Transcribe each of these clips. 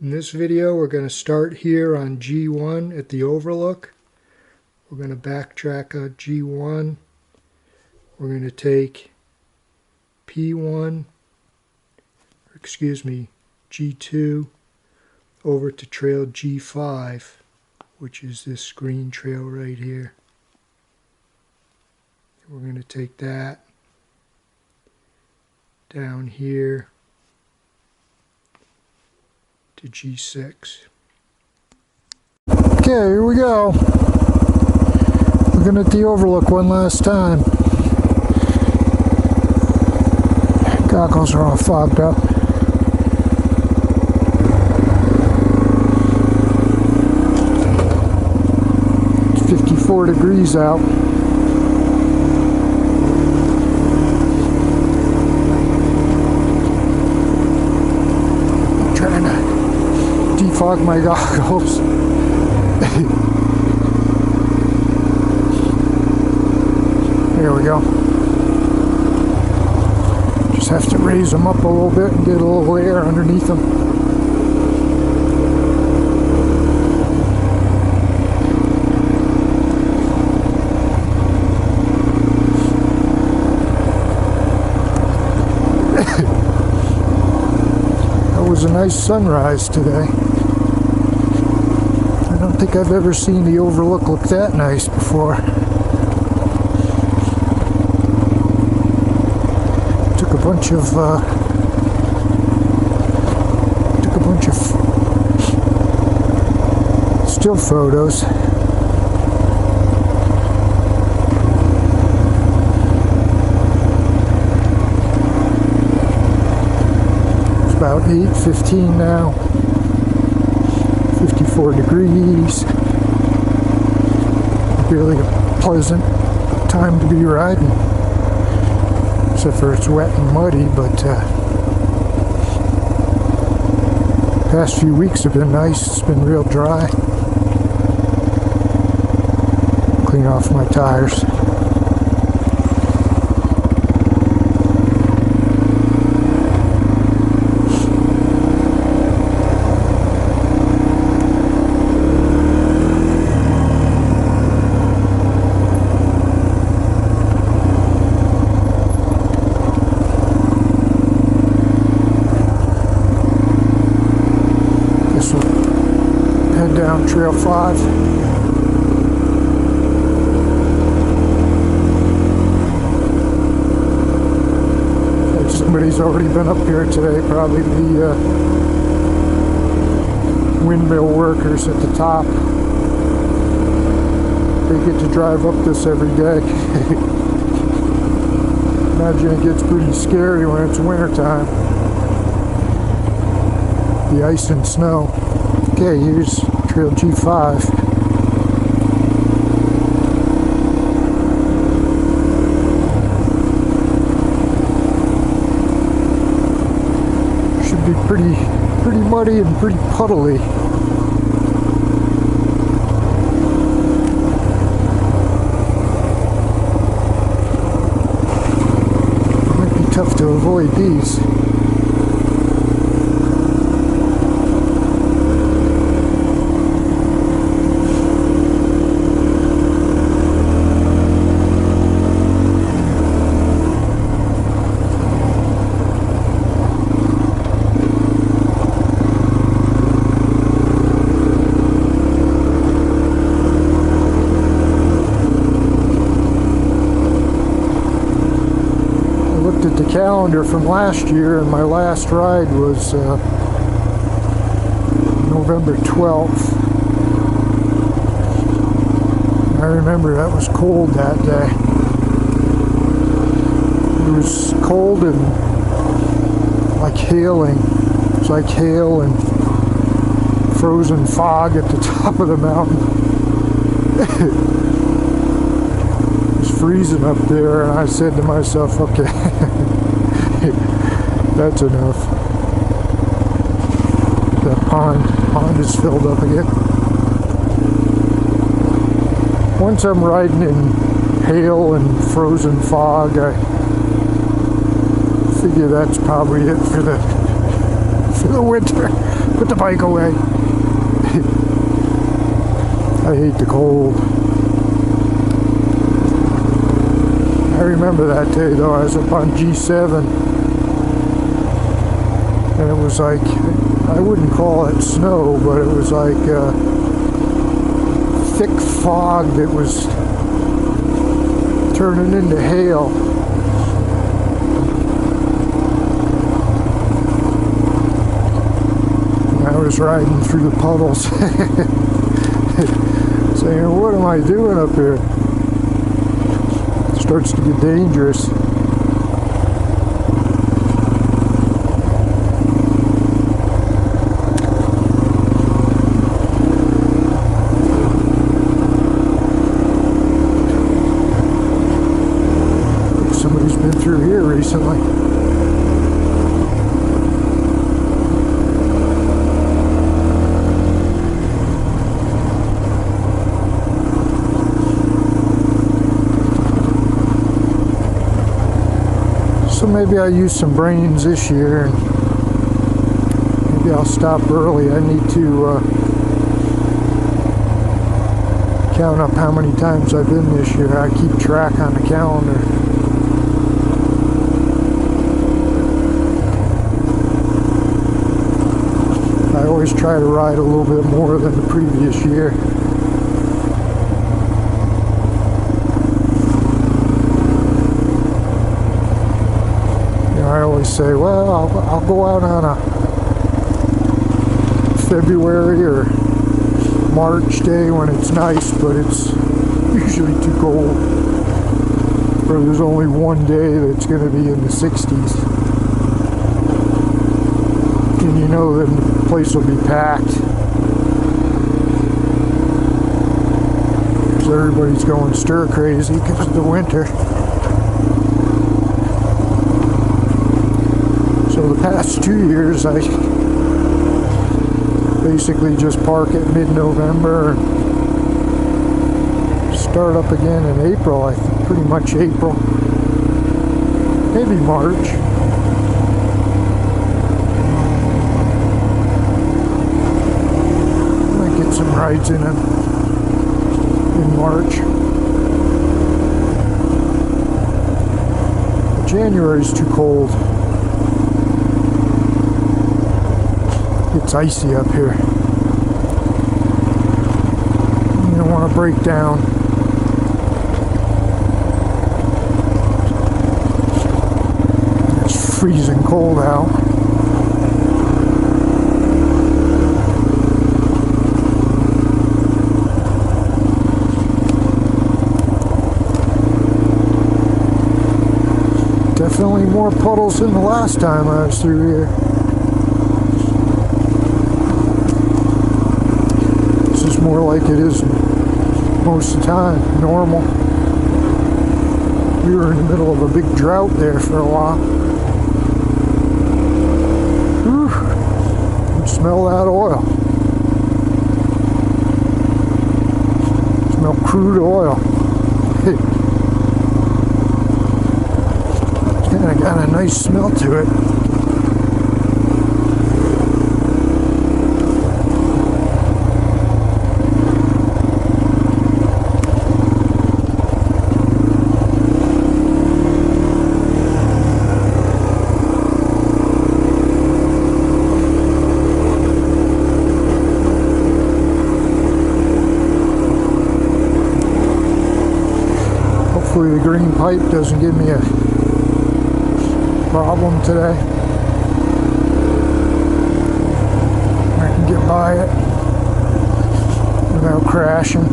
In this video, we're going to start here on G1 at the Overlook. We're going to backtrack on G1. We're going to take P1, G2 over to trail G5, which is this green trail right here. We're going to take that down here to G6. Okay, here we go. Looking at the Overlook one last time. Goggles are all fogged up. It's 54 degrees out. I'm trying to defog my goggles. There we go. Just have to raise them up a little bit and get a little air underneath them. That was a nice sunrise today. I don't think I've ever seen the Overlook look that nice before. Took a bunch of still photos. It's about 8:15 now. 54 degrees. Really a pleasant time to be riding. Except for it's wet and muddy, but past few weeks have been nice. It's been real dry. Clean off my tires. Head down Trail 5. Somebody's already been up here today, probably the windmill workers at the top. They get to drive up this every day. Imagine it gets pretty scary when it's wintertime. The ice and snow. Okay, here's Trail G5. Should be pretty muddy and pretty puddly. Might be tough to avoid these. At the calendar from last year, and my last ride was November 12th. I remember that was cold that day. It was cold and like hailing. It was like hail and frozen fog at the top of the mountain. Freezing up there, and I said to myself, okay, that's enough. That pond is filled up again. Once I'm riding in hail and frozen fog, I figure that's probably it for the winter. Put the bike away. I hate the cold. I remember that day though. I was up on G7 and it was like, I wouldn't call it snow, but it was like thick fog that was turning into hail. And I was riding through the puddles saying, what am I doing up here? It starts to get dangerous. Somebody's been through here recently. So maybe I'll use some brains this year and maybe I'll stop early. I need to count up how many times I've been this year. I keep track on the calendar. I always try to ride a little bit more than the previous year. I always say, well, I'll go out on a February or March day when it's nice, but it's usually too cold. Or there's only one day that's going to be in the 60s. And you know then the place will be packed. Because everybody's going stir crazy because of the winter. So the past 2 years I basically just park at mid-November and start up again in April. I think pretty much April, maybe March. Might get some rides in March. But January's too cold. It's icy up here. You don't want to break down. It's freezing cold out. Definitely more puddles than the last time I was through here. More like it is most of the time, normal. We were in the middle of a big drought there for a while. Whew. You smell that oil. Smell crude oil. It's kind of got a nice smell to it. Hopefully the green pipe doesn't give me a problem today. I can get by it without crashing.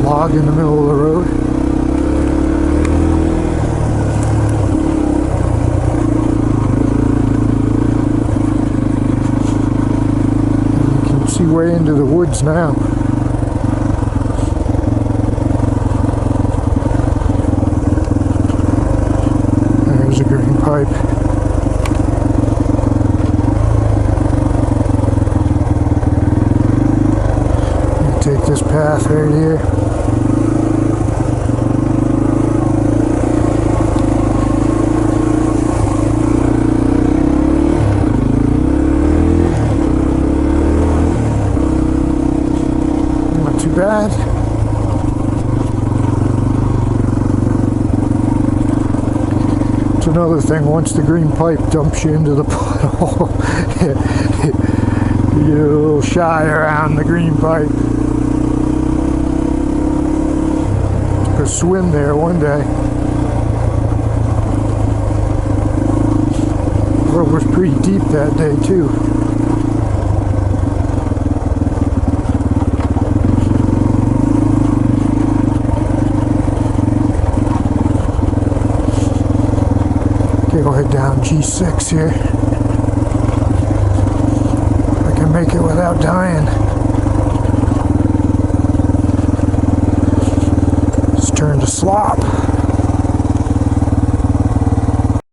Log in the middle of the road. Way into the woods now. There's a green pipe. this path right here. Not too bad. It's another thing, once the green pipe dumps you into the puddle, you'll shy around the green pipe. Took a swim there one day. The water was pretty deep that day too. Okay, go head down G6 here. I can make it without dying. Just turn to slop.